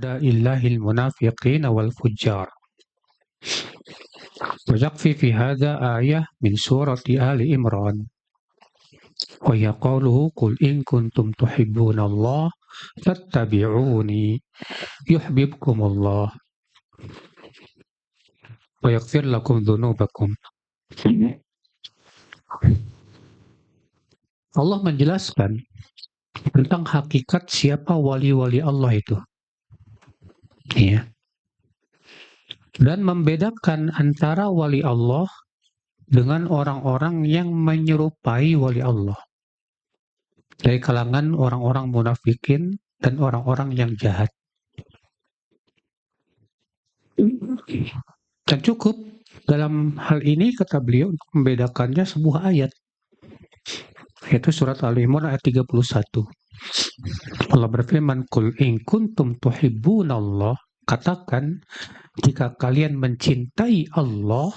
illahil munafiqina wal fujjar. Wa yakfi fi hadha ayah min surati Ali Imran. Wa ya qawluhu qul in kuntum tuhibbunallah fattabi'uni yuhibbukumullah wa yaghfir lakum dhunubakum. Allah menjelaskan tentang hakikat siapa wali-wali Allah itu. Ya. Dan membedakan antara wali Allah dengan orang-orang yang menyerupai wali Allah. Dari kalangan orang-orang munafikin dan orang-orang yang jahat. Dan cukup dalam hal ini kata beliau untuk membedakannya sebuah ayat. Yaitu surat Al-Imran ayat 31. Allah berfirman, "Qul in kuntum tuhibbunallah." Katakan, jika kalian mencintai Allah,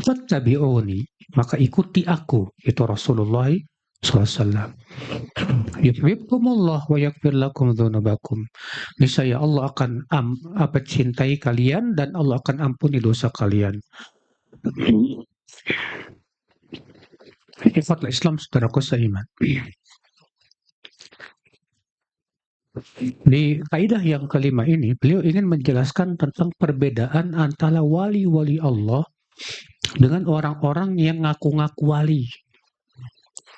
fattabi'uni, maka ikuti aku, itu Rasulullah SAW. Yuhibbukumullah wa yaghfir lakum dzunubakum. Niscaya Allah akan cintai kalian dan Allah akan ampuni dosa kalian. Ikhwatul Islam, saudaraku seiman. Di kaidah yang kelima ini, beliau ingin menjelaskan tentang perbedaan antara wali-wali Allah dengan orang-orang yang ngaku-ngaku wali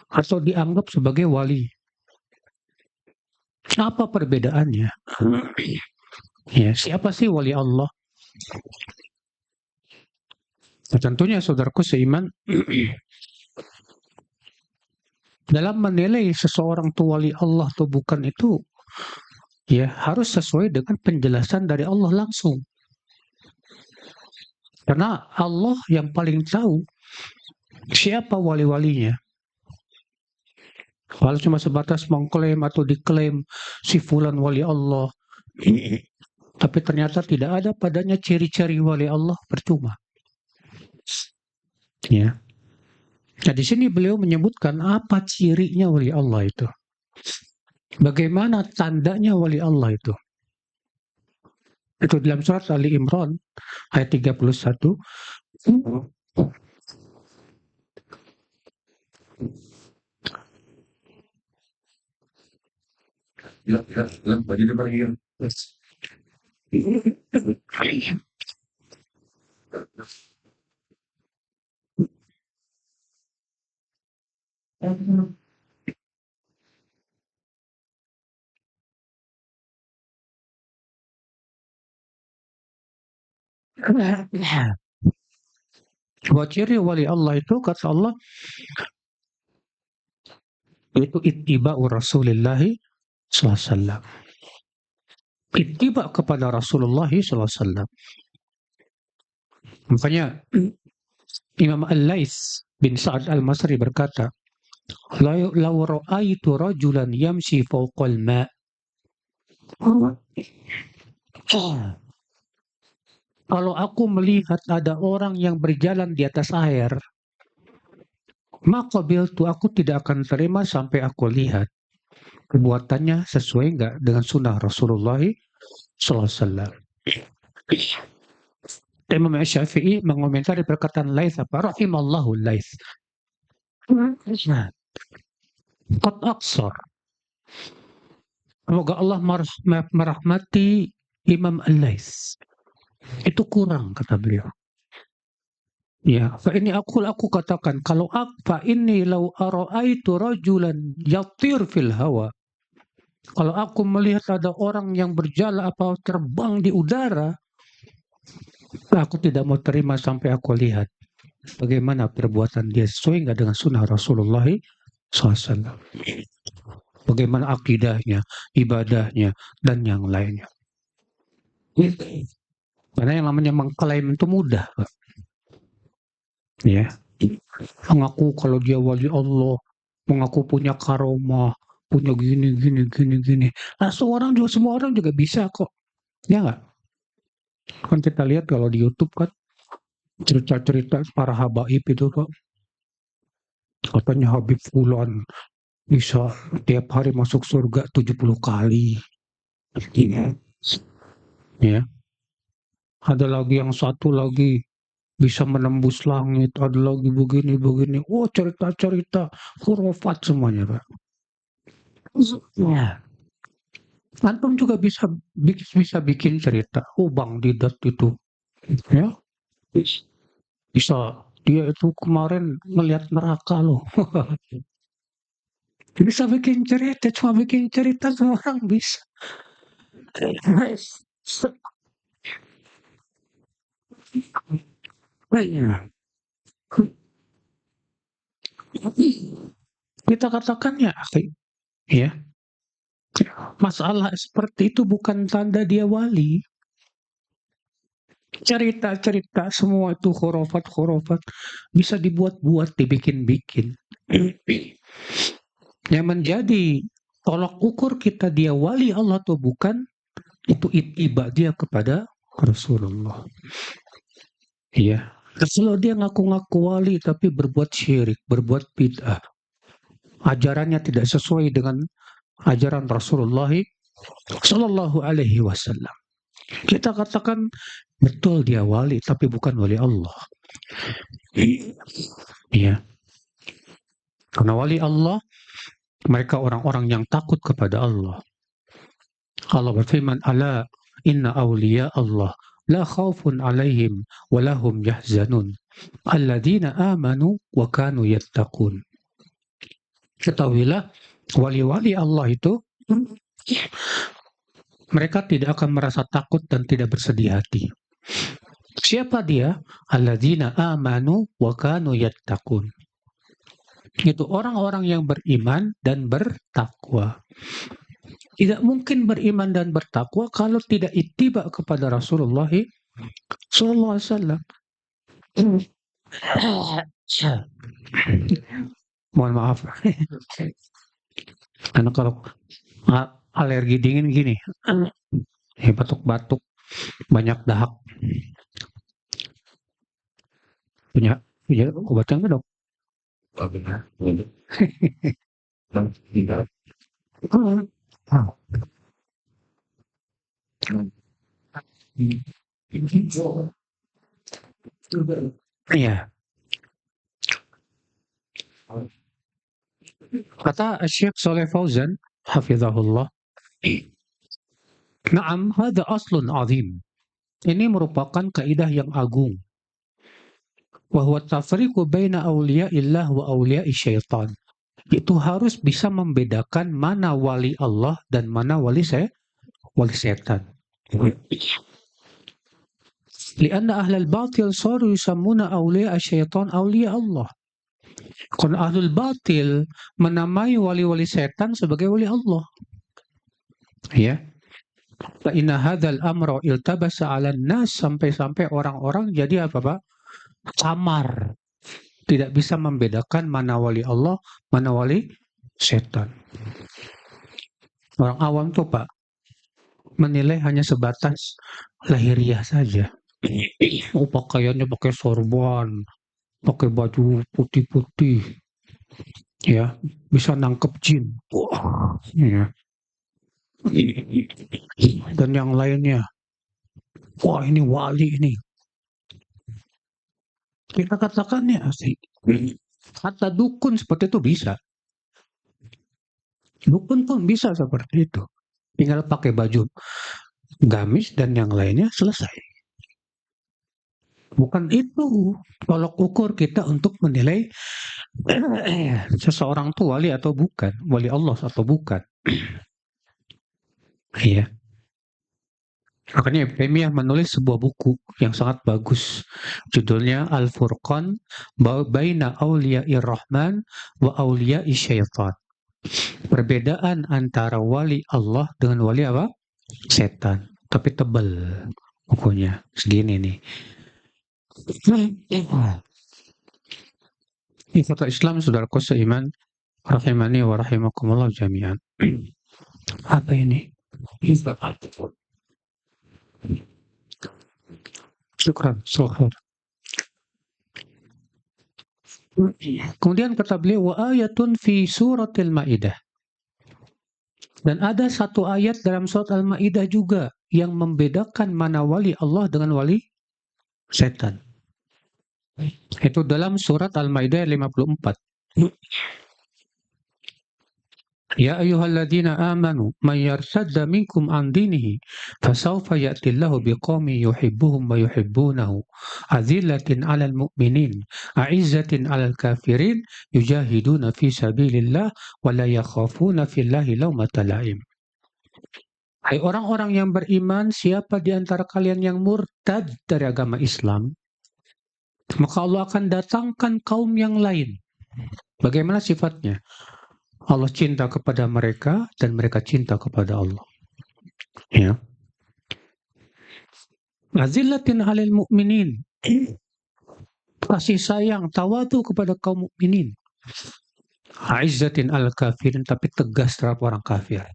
atau dianggap sebagai wali. Apa perbedaannya? Ya, siapa sih wali Allah? Nah, tentunya saudaraku seiman, dalam menilai seseorang itu wali Allah atau bukan itu, ya harus sesuai dengan penjelasan dari Allah langsung. Karena Allah yang paling tahu siapa wali-walinya. Kalau cuma sebatas mengklaim atau diklaim si fulan wali Allah, tapi ternyata tidak ada padanya ciri-ciri wali Allah, percuma. Ya. Nah, di sini beliau menyebutkan apa cirinya wali Allah itu. Bagaimana tandanya wali Allah itu. Itu dalam surat Ali Imran ayat 31. Bagi depan ini. Bahwa ciri wali Allah itu, kata Allah, itu ittiba'u Rasulillahi SAW. Ittiba' kepada Rasulullah SAW. Makanya Imam Al-Laits bin Sa'ad Al-Masri berkata, "Law ra'aitu rajulan yamshi fawqal ma'." Kalau aku melihat ada orang yang berjalan di atas air, maka aku tidak akan terima sampai aku lihat perbuatannya sesuai enggak dengan sunnah Rasulullah SAW. Imam Syafi'i mengomentari perkataan Laits apa? Rahimallahu Laits. Qad aqsar. Semoga Allah merahmati Imam Al-Laits. Itu kurang, kata beliau. Ya, aku katakan, kalau fa inni law ara'aitu rajulan yatir fil hawa. Kalau aku melihat ada orang yang berjalan apa terbang di udara, aku tidak mau terima sampai aku lihat bagaimana perbuatan dia, sesuai nggak dengan sunnah Rasulullah SAW. Bagaimana akidahnya, ibadahnya, dan yang lainnya. Karena yang namanya mengklaim itu mudah, Pak. Ya, mengaku kalau dia wali Allah, mengaku punya karomah, punya gini. Nah, semua orang juga bisa kok, ya nggak? Kan kita lihat kalau di YouTube kan cerita-cerita para habaib itu kok, katanya Habib Fulan bisa tiap hari masuk surga 70 kali. Ya, ada lagi yang satu lagi bisa menembus langit, ada lagi begini-begini. Oh, cerita-cerita khurafat semuanya, Pak. Ya. Antum juga bisa bikin cerita. Oh, Bang Didat itu, ya, bisa dia itu kemarin melihat neraka loh. Bisa bikin cerita, cuma bikin cerita semua orang bisa. Iya. Kita katakan ya, akhi, ya, masalah seperti itu bukan tanda dia wali. Cerita-cerita semua itu khurafat-khurafat bisa dibuat-buat, dibikin-bikin. Yang menjadi tolak ukur kita dia wali Allah atau bukan, itu ittiba dia kepada Rasulullah. Iya. Kalau dia ngaku-ngaku wali tapi berbuat syirik, berbuat bid'ah, ajarannya tidak sesuai dengan ajaran Rasulullah Shallallahu Alaihi Wasallam. Kita katakan betul dia wali, tapi bukan wali Allah. Iya, karena wali Allah mereka orang-orang yang takut kepada Allah. Allah berfirman, "Ala inna awliya Allah la khaufun alaihim wa lahum yahzanun alladzina amanu wa kanu yattaqun." Ketahuilah, wali-wali Allah itu mereka tidak akan merasa takut dan tidak bersedih hati. Siapa dia? Alladzina amanu wa kanu yattaqun. Itu orang-orang yang beriman dan bertakwa. Tidak mungkin beriman dan bertakwa kalau tidak ittiba kepada Rasulullah sallallahu alaihi wasallam. Mohon maaf. Karena kalau alergi dingin gini, batuk-batuk, banyak dahak. Punya obatnya nggak, Dok? Iya. Kata Syekh Saleh Fauzan, hafizahullah, "Na'am, hadza aslun azim." Ini merupakan kaidah yang agung. Wa huwa tafriqu baina awliya'illah wa awliya'i syaitan. Itu harus bisa membedakan mana wali Allah dan mana wali setan. Lianna ahlal batil saru yusammuna awliya'a syaitan awliya Allah. Karena ahlul batil menamai wali-wali setan sebagai wali Allah. Ya. Fa inna hadzal amra iltabasa 'alan nas, sampai-sampai orang-orang jadi apa, Pak? Samar. Tidak bisa membedakan mana wali Allah, mana wali setan. Orang awam tuh, Pak, menilai hanya sebatas lahiriah saja. Oh, pakaiannya pakai sorban, pakai baju putih-putih, ya, bisa nangkep jin. Wah, ya. Dan yang lainnya, wah ini wali ini. Kita katakan ya sih, kata dukun seperti itu bisa. Dukun pun bisa seperti itu. Tinggal pakai baju gamis dan yang lainnya selesai. Bukan itu tolok ukur kita untuk menilai seseorang itu wali atau bukan, wali Allah atau bukan. Iya. Makanya Ibnu Taimiyah menulis sebuah buku yang sangat bagus. Judulnya Al-Furqan Baina Auliya'ir Rahman wa Auliya'i Syaitan. Perbedaan antara wali Allah dengan wali apa? Setan. Tapi tebal bukunya. Segini nih. Ikhwatul Islam, saudaraku seiman, rahimani wa rahimakumullah jami'an. Apa ini? Syukran, syukran. Kemudian kata beliau, wa ayatun fi suratil Maidah. Dan ada satu ayat dalam surat Al-Maidah juga yang membedakan mana wali Allah dengan wali setan. Itu dalam surat Al-Maidah 54. Ya ayyuhalladzina amanu may yartadda minkum an dinihi fasawfa ya'ti Allahu biqaumin yuhibbuhum wa yuhibbunahu azillatin 'alal mu'minin a'izzatin 'alal kafirin yujahiduna fi sabilillah wa la yakhafuna fillahi laumata la'im. Hai orang-orang yang beriman, siapa di antara kalian yang murtad dari agama Islam, maka Allah akan datangkan kaum yang lain. Bagaimana sifatnya? Allah cinta kepada mereka dan mereka cinta kepada Allah. Ya. Azillatin 'alal mu'minin. Kasih sayang, tawadu kepada kaum mukminin. Aizzatin 'alal kafirin, tapi tegas terhadap orang kafir.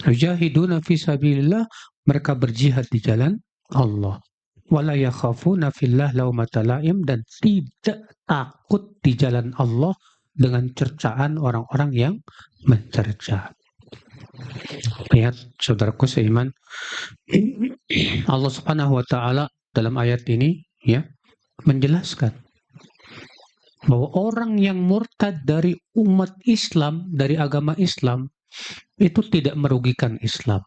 Yujahiduna fi sabilillah, mereka berjihad di jalan Allah. Wala yakhafuna fillah laumata laim, dan tidak takut di jalan Allah dengan cercaan orang-orang yang mencerca. Lihat saudaraku seiman, Allah Subhanahu wa taala dalam ayat ini ya menjelaskan bahwa orang yang murtad dari umat Islam, dari agama Islam, itu tidak merugikan Islam.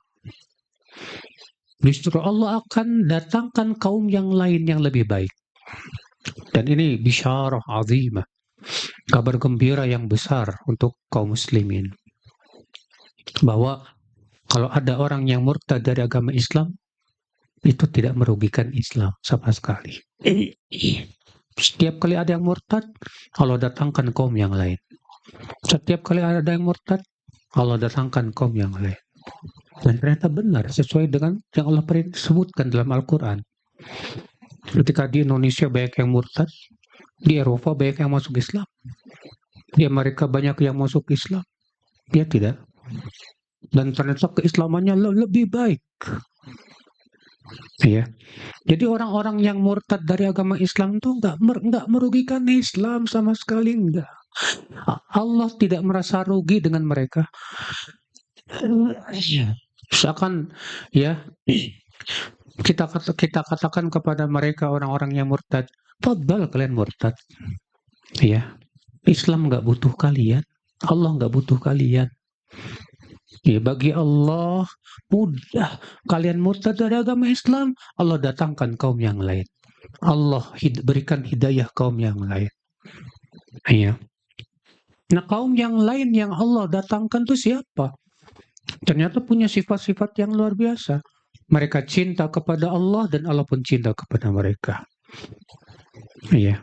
Justru Allah akan datangkan kaum yang lain yang lebih baik. Dan ini bisyarah azimah, kabar gembira yang besar untuk kaum muslimin. Bahwa kalau ada orang yang murtad dari agama Islam, itu tidak merugikan Islam sama sekali. Setiap kali ada yang murtad, Allah datangkan kaum yang lain. Setiap kali ada yang murtad, Allah datangkan kaum yang lain. Dan ternyata benar sesuai dengan yang Allah sebutkan dalam Al-Quran. Ketika di Indonesia banyak yang murtad, di Eropa banyak yang masuk Islam, di Amerika banyak yang masuk Islam, dia tidak. Dan ternyata keislamannya lebih baik. Ya. Jadi orang-orang yang murtad dari agama Islam itu nggak merugikan Islam sama sekali, enggak. Allah tidak merasa rugi dengan mereka. Seakan ya kita katakan kepada mereka orang-orang yang murtad, fadhal kalian murtad. Ya. Islam nggak butuh kalian, Allah nggak butuh kalian. Ya, bagi Allah mudah. Kalian murtad dari agama Islam, Allah datangkan kaum yang lain. Allah berikan hidayah kaum yang lain. Ya. Nah, kaum yang lain yang Allah datangkan itu siapa? Ternyata punya sifat-sifat yang luar biasa. Mereka cinta kepada Allah dan Allah pun cinta kepada mereka. Ya.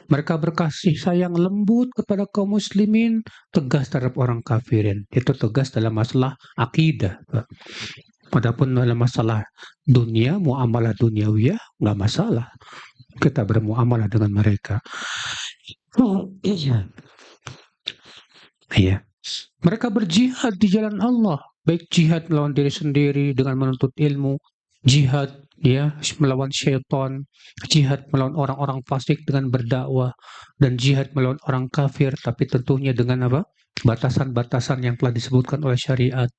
Mereka berkasih sayang lembut kepada kaum muslimin, tegas terhadap orang kafirin. Itu tegas dalam masalah akidah. Adapun dalam masalah dunia, muamalah duniawiyah, nggak masalah. Kita bermuamalah dengan mereka. Iya. Mereka berjihad di jalan Allah. Baik jihad melawan diri sendiri dengan menuntut ilmu, jihad ya melawan syaitan, jihad melawan orang-orang fasik dengan berdakwah, dan jihad melawan orang kafir, tapi tentunya dengan apa? Batasan-batasan yang telah disebutkan oleh syariat.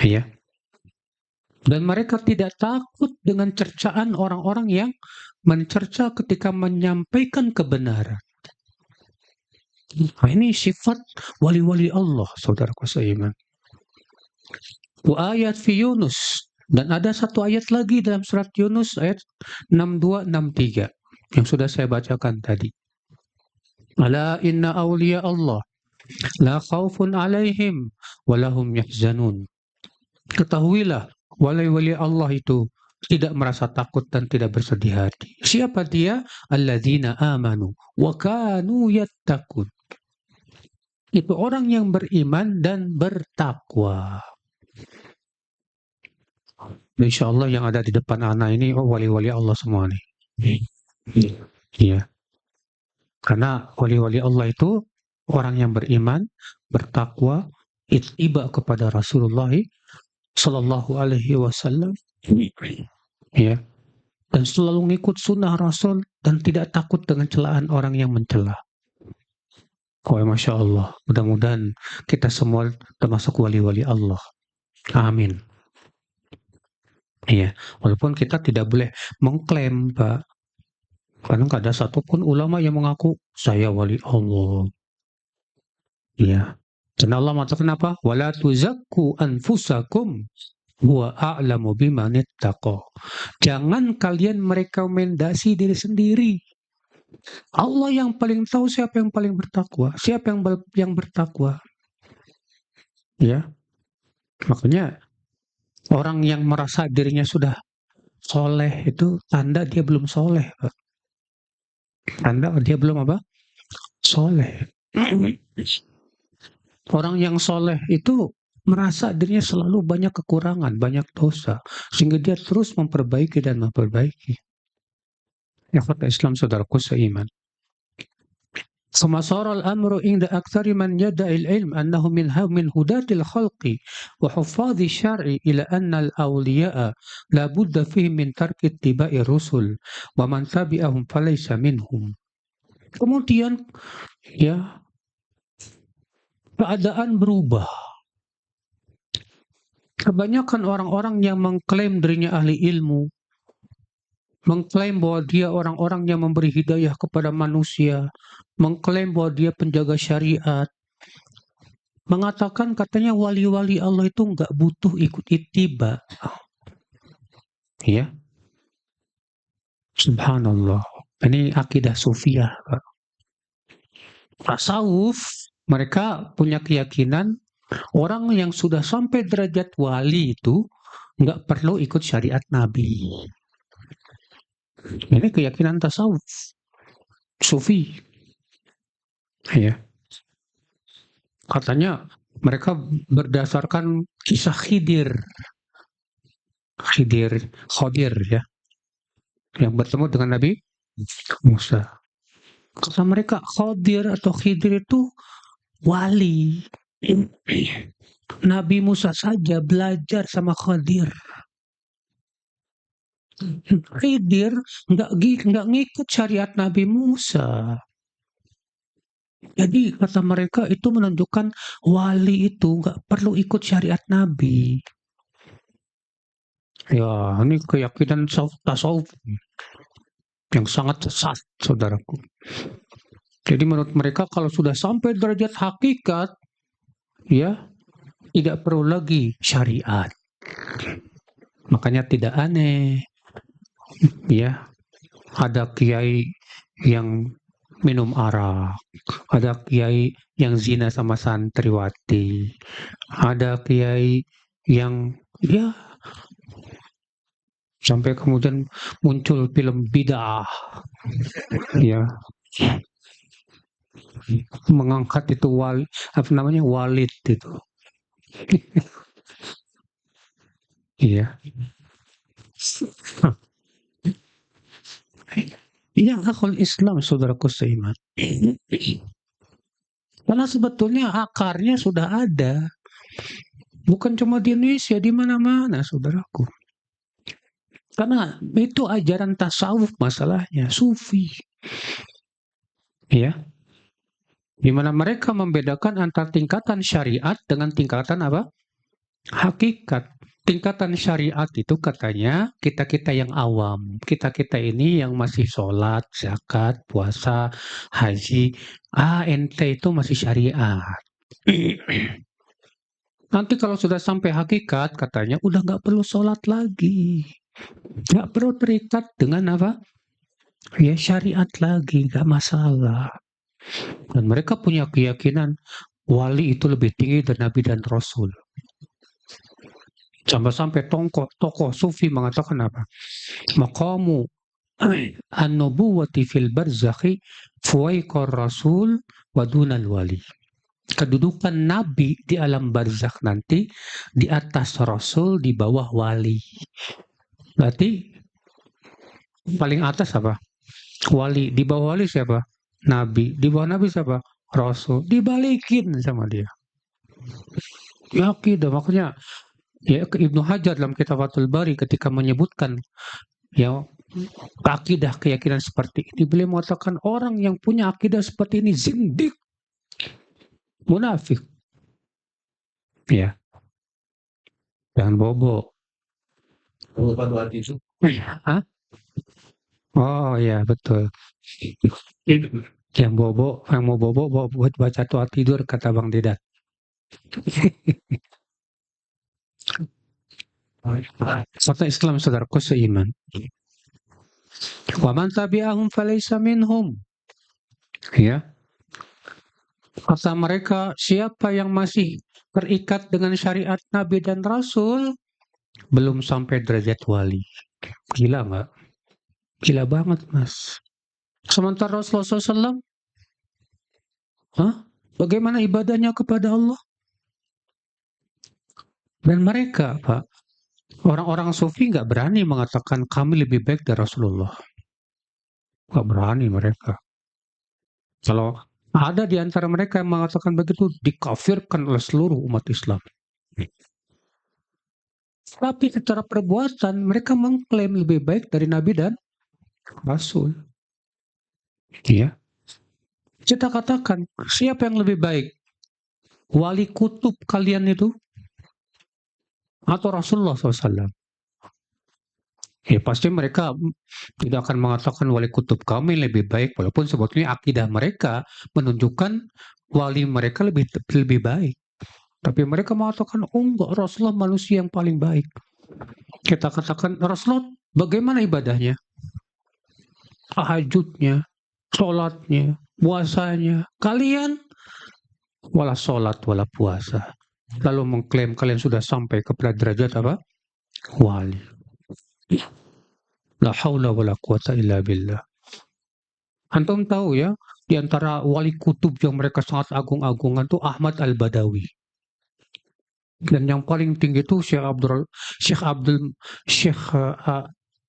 Ya. Dan mereka tidak takut dengan cercaan orang-orang yang mencerca ketika menyampaikan kebenaran. Nah, ini sifat wali-wali Allah, saudaraku seiman. Wa ayat fi Yunus, dan ada satu ayat lagi dalam surat Yunus ayat 62-63 yang sudah saya bacakan tadi. Ala inna awliya Allah la khawfun alaihim wa lahum yahzanun. Ketahuilah, wali-wali Allah itu tidak merasa takut dan tidak bersedih hati. Siapa dia? Alladzina amanu wa kanu yattaqun. Itu orang yang beriman dan bertakwa. InsyaAllah yang ada di depan anak ini wali-wali Allah semua nih. Iya. Karena wali-wali Allah itu orang yang beriman, bertakwa, ittiba kepada Rasulullah Sallallahu Alaihi Wasallam, ya, dan selalu ngikut sunnah Rasul dan tidak takut dengan celaan orang yang mencela. Oh, Masya Allah. Mudah-mudahan kita semua termasuk wali-wali Allah. Amin. Iya, walaupun kita tidak boleh mengklaim, Pak. Karena nggak ada satupun ulama yang mengaku, saya wali Allah. Iya. Dan Allah mengatakan apa? Wala tuzakku anfusakum huwa a'lamu biman ittaqa. Jangan kalian merekomendasi diri sendiri. Allah yang paling tahu siapa yang paling bertakwa, siapa yang bertakwa. Ya, makanya orang yang merasa dirinya sudah soleh itu tanda dia belum soleh, Pak. Tanda dia belum apa? Soleh. Orang yang soleh itu merasa dirinya selalu banyak kekurangan, banyak dosa, sehingga dia terus memperbaiki dan memperbaiki. Ya, kata Islam saudaraku seiman. ثم صار الأمر عند أكثر من يدعي العلم أنه من هداة الخلق وحفاظ الشرع إلى أن الأولياء لا بد فيهم من ترك اتباع الرسل ومن تبعهم فليس منهم. Kemudian ya keadaan berubah. Kebanyakan orang-orang yang mengklaim dirinya ahli ilmu, mengklaim bahwa dia orang-orang yang memberi hidayah kepada manusia, mengklaim bahwa dia penjaga syariat, mengatakan katanya wali-wali Allah itu nggak butuh ikut ittiba. Ya, subhanallah. Ini akidah sufiyah, Pak. Tasawuf, mereka punya keyakinan orang yang sudah sampai derajat wali itu nggak perlu ikut syariat Nabi. Ini keyakinan tasawuf, sufi. Ya, katanya mereka berdasarkan kisah Khidir ya, yang bertemu dengan Nabi Musa. Kata mereka Khidir itu wali. Nabi Musa saja belajar sama Khidir. Khidir nggak ngikut syariat Nabi Musa. Jadi kata mereka itu menunjukkan wali itu nggak perlu ikut syariat Nabi. Ya, ini keyakinan tasawuf yang sangat sesat, saudaraku. Jadi menurut mereka kalau sudah sampai derajat hakikat, ya tidak perlu lagi syariat. Makanya tidak aneh, ya ada kiai yang minum arak, ada kiai yang zina sama santriwati, ada kiai yang ya sampai kemudian muncul film bid'ah, ya mengangkat itu walid itu. Iya. Iya, akhul Islam, saudaraku seiman. Karena sebetulnya akarnya sudah ada. Bukan cuma di Indonesia, di mana-mana, saudaraku. Karena itu ajaran tasawuf masalahnya, sufi. Ya. Di mana mereka membedakan antara tingkatan syariat dengan tingkatan apa? Hakikat. Tingkatan syariat itu katanya kita-kita yang awam. Kita-kita ini yang masih sholat, zakat, puasa, haji. Ente itu masih syariat. Nanti kalau sudah sampai hakikat katanya udah nggak perlu sholat lagi. Nggak perlu terikat dengan apa? Ya syariat lagi, nggak masalah. Dan mereka punya keyakinan wali itu lebih tinggi dari Nabi dan Rasul. Sampai-sampai tokoh sufi mengatakan apa? Maqamu an-nubuwati fil barzakhi fuwaiqar rasul wa dunal wali. Kedudukan nabi di alam barzakh nanti di atas rasul, di bawah wali. Berarti paling atas apa? Wali. Di bawah wali siapa? Nabi. Di bawah nabi siapa? Rasul. Dibalikin sama dia. Ya akidah, makanya ya Ibnu Hajar dalam kitab Fathul Bari ketika menyebutkan ya akidah keyakinan seperti ini, beliau mengatakan orang yang punya akidah seperti ini zindik, Munafik. Ya, jangan bobo. Hah? Oh iya betul. Yang mau bobo buat baca doa tidur kata Bang Dedat. Kata Islam saudaraku seiman. Wa man tabi'ahum falaysa minhum. Ya, kata mereka siapa yang masih terikat dengan syariat Nabi dan Rasul belum sampai derajat wali. Gila nggak? Gila banget mas. Sementara Rasulullah SAW, bagaimana ibadahnya kepada Allah? Dan mereka, Pak, orang-orang sufi nggak berani mengatakan kami lebih baik dari Rasulullah. Nggak berani mereka. Kalau ada di antara mereka yang mengatakan begitu, dikafirkan oleh seluruh umat Islam. Tapi secara perbuatan mereka mengklaim lebih baik dari Nabi dan Rasul. Ya. Kita katakan, siapa yang lebih baik? Wali kutub kalian itu atau Rasulullah SAW? Ya pasti mereka tidak akan mengatakan wali kutub kami lebih baik, walaupun sebetulnya akidah mereka menunjukkan wali mereka lebih baik. Tapi mereka mengatakan, oh enggak, Rasulullah manusia yang paling baik. Kita katakan, Rasulullah bagaimana ibadahnya? Tahajudnya, sholatnya, puasanya. Kalian wala sholat, wala puasa. Lalu mengklaim kalian sudah sampai kepada derajat apa? Wali. La haula wala quwata illa billah. Antum tahu ya, di antara wali kutub yang mereka sangat agung-agungan tuh Ahmad Al-Badawi. Dan yang paling tinggi itu Syekh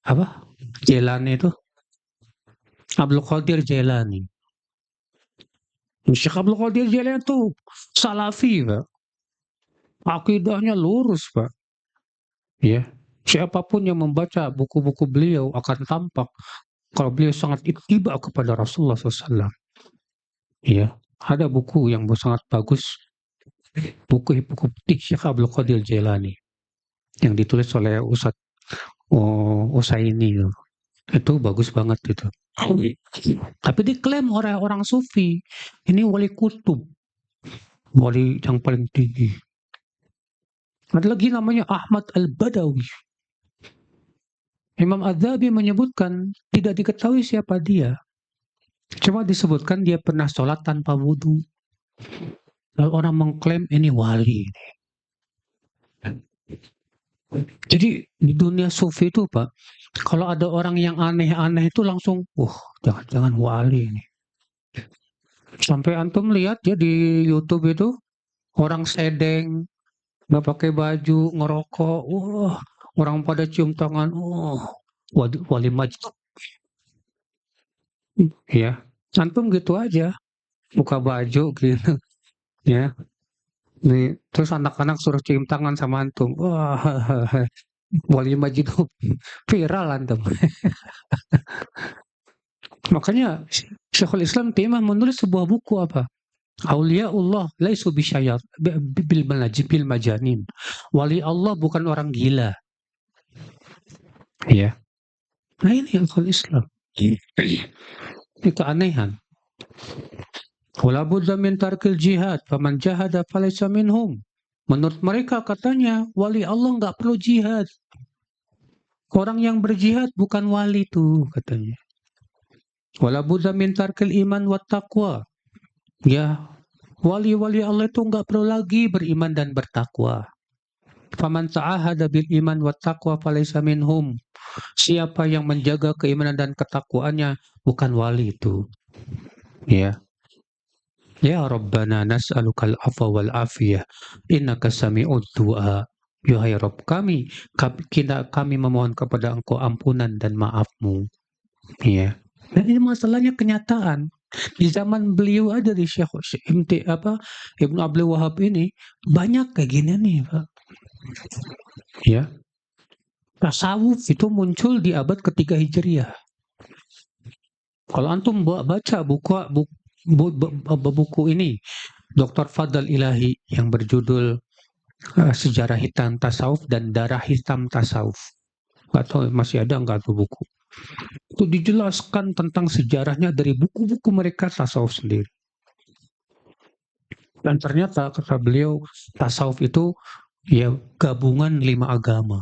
apa? Jailani itu, Abdul Qadir Jailani. Syekh Abdul Qadir Jailani itu salafi, Pak. Akidahnya lurus, Pak. Ya. Siapapun yang membaca buku-buku beliau akan tampak kalau beliau sangat ittiba kepada Rasulullah SAW. Ya. Ada buku yang sangat bagus, buku putih Syekh Abdul Qadir Jailani yang ditulis oleh Ustadz Usaini. Itu bagus banget itu. Tapi diklaim oleh orang sufi, ini wali kutub, wali yang paling tinggi. Ada lagi namanya Ahmad Al-Badawi. Imam Az-Zahabi menyebutkan tidak diketahui siapa dia. Cuma disebutkan dia pernah sholat tanpa wudhu. Lalu orang mengklaim ini wali. Jadi di dunia sufi itu Pak, kalau ada orang yang aneh-aneh itu langsung, jangan-jangan wali ini. Sampai antum lihat ya di YouTube itu, orang sedeng, nggak pakai baju, ngerokok, orang pada cium tangan, wali majid. Ya, antum gitu aja, buka baju gitu, ya. Terus anak-anak suruh cium tangan sama antum, wali majid viral antum. Makanya Syekhul Islam Taimiyah menulis sebuah buku apa? Auliyaullah laisu bisyayat bil majanin. Wali Allah bukan orang gila. Ya. Nah ini Syekhul Islam. Ini keanehan. Wala budda min tarkil jihad, faman jahada falaysa minhum. Menurut mereka katanya wali Allah nggak perlu jihad. Orang yang berjihad bukan wali tuh katanya. Wala budda min tarkil iman wat taqwa. Ya, wali-wali Allah itu nggak perlu lagi beriman dan bertakwa. Faman ta'ahada bil iman wat taqwa falaysa minhum. Siapa yang menjaga keimanan dan ketakwaannya bukan wali itu. Ya. Ya Rabbana nas'alukal afwa wal afiyah innaka sami'ud du'a. Yuhai Rabb kami memohon kepada Engkau ampunan dan maafmu. Ya. Dan ini masalahnya kenyataan. Di zaman beliau ada di Ibnu Abdul Wahab ini banyak kayak gini nih, Pak. Ya. Tasawuf itu muncul di abad ketiga Hijriah. Kalau antum baca buku ini, Dr. Fadl Ilahi yang berjudul Sejarah Hitam Tasawuf dan Darah Hitam Tasawuf. Nggak tahu masih ada nggak tuh buku. Itu dijelaskan tentang sejarahnya dari buku-buku mereka tasawuf sendiri. Dan ternyata kata beliau tasawuf itu ya gabungan 5 agama.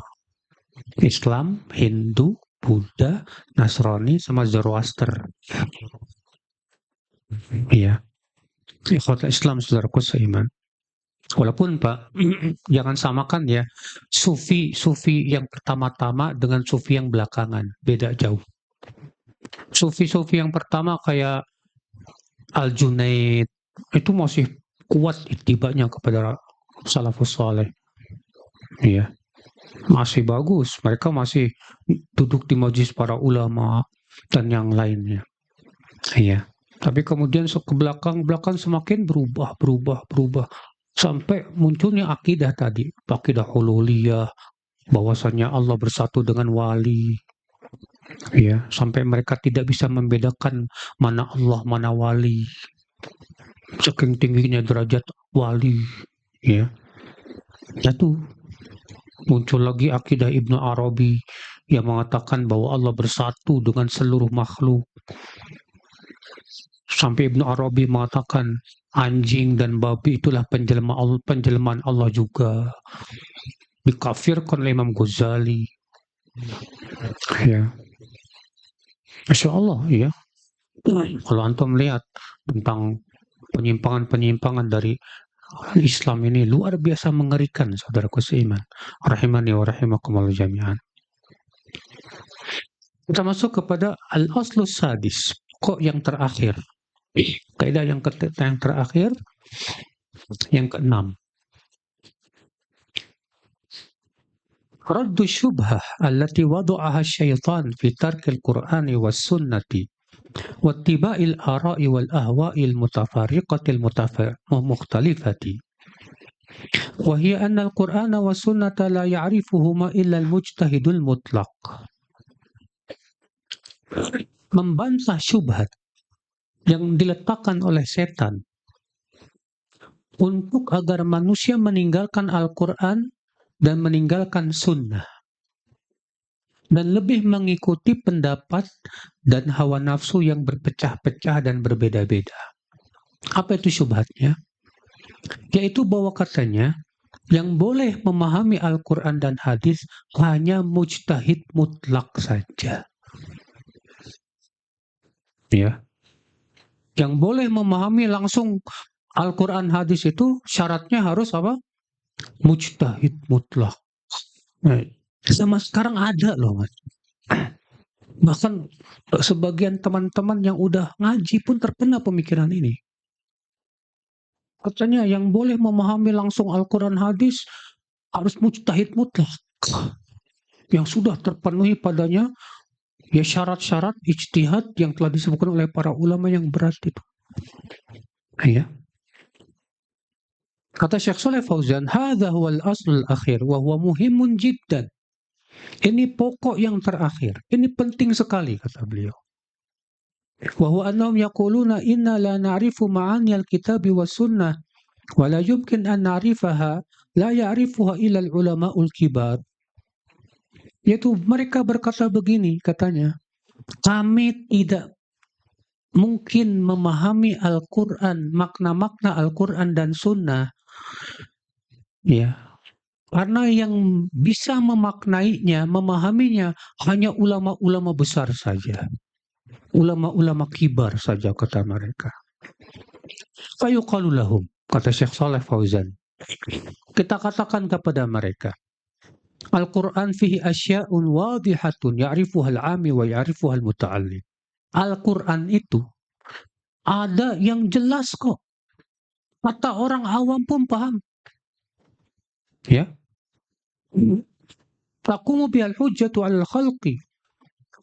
Islam, Hindu, Buddha, Nasrani, sama Zoroaster. Iya. Ikhwatul Islam saudaraku seiman. Walaupun Pak, jangan samakan ya sufi yang pertama-tama dengan sufi yang belakangan, beda jauh. Sufi yang pertama kayak Al-Junaid itu masih kuat ittibanya kepada salafus saleh. Iya. Masih bagus, mereka masih duduk di majelis para ulama dan yang lainnya. Iya. Tapi kemudian ke belakang semakin berubah sampai munculnya akidah tadi, akidah hululiyah, bahwasanya Allah bersatu dengan wali. Ya, sampai mereka tidak bisa membedakan mana Allah, mana wali. Saking tingginya derajat wali, ya. Itu muncul lagi akidah Ibnu Arabi yang mengatakan bahwa Allah bersatu dengan seluruh makhluk. Sampai Ibnu Arabi mengatakan anjing dan babi itulah penjelmaan Allah juga. Dikafirkan oleh Imam Ghazali. Ya. Masya Allah, ya. Kalau antum melihat tentang penyimpangan dari Islam ini luar biasa mengerikan, saudaraku seiman. Rahimani wa rahimakumullah jami'an. Kita masuk kepada al-aslus sadis, pokok yang terakhir. Kaidah yang terakhir, yang keenam. Raddu syubhah allati wadu'aha syaitan fi tarkil Qur'ani was sunnati wattiba'il ara'i wal ahwa'il mutafariqatil mukhtalifati wa hiya anna al-Qur'ana was sunnata la ya'rifuhuma illa al-mujtahidul mutlaq. Membantah syubhat yang diletakkan oleh setan untuk agar manusia meninggalkan Al-Quran dan meninggalkan sunnah dan lebih mengikuti pendapat dan hawa nafsu yang berpecah-pecah dan berbeda-beda. Apa itu syubhatnya? Yaitu bahwa katanya yang boleh memahami Al-Quran dan hadis hanya mujtahid mutlak saja. Ya. Yang boleh memahami langsung Al-Quran hadis itu syaratnya harus apa? Mujtahid mutlak. Nah, sama sekarang ada loh, Mas. Bahkan sebagian teman-teman yang udah ngaji pun terkena pemikiran ini. Katanya yang boleh memahami langsung Al-Quran hadis harus mujtahid mutlak. Yang sudah terpenuhi padanya ya syarat-syarat ijtihad yang telah disebutkan oleh para ulama yang berat itu. Ya. Kata Syekh Shalih Fauzan, "Hadza huwal aslul akhir wa huwa muhimun jiddan." Ini pokok yang terakhir. Ini penting sekali kata beliau. Wa huwa annahum yaquluna inna la na'rifu ma'ani al-kitabi was sunnah wa la yumkin an na'rifaha la ya'rifuha illa al-ulama'ul kibar. Yaitu mereka berkata begini katanya, kami tidak mungkin memahami Al-Quran, makna-makna Al-Quran dan sunnah. Ya, karena yang bisa memaknainya, memahaminya hanya ulama-ulama besar saja. Ulama-ulama kibar saja kata mereka. Fayuqalu lahum, kata Syekh Shalih Fauzan. Kita katakan kepada mereka, Al-Quran fihi asya'un wadihatun ya'rifuha al-'ami wa ya'rifuha al-muta'allim. Al-Quran itu ada yang jelas kok. Kata orang awam pun paham. Ya. Taqumu bihal hujjatu 'alal khalqi.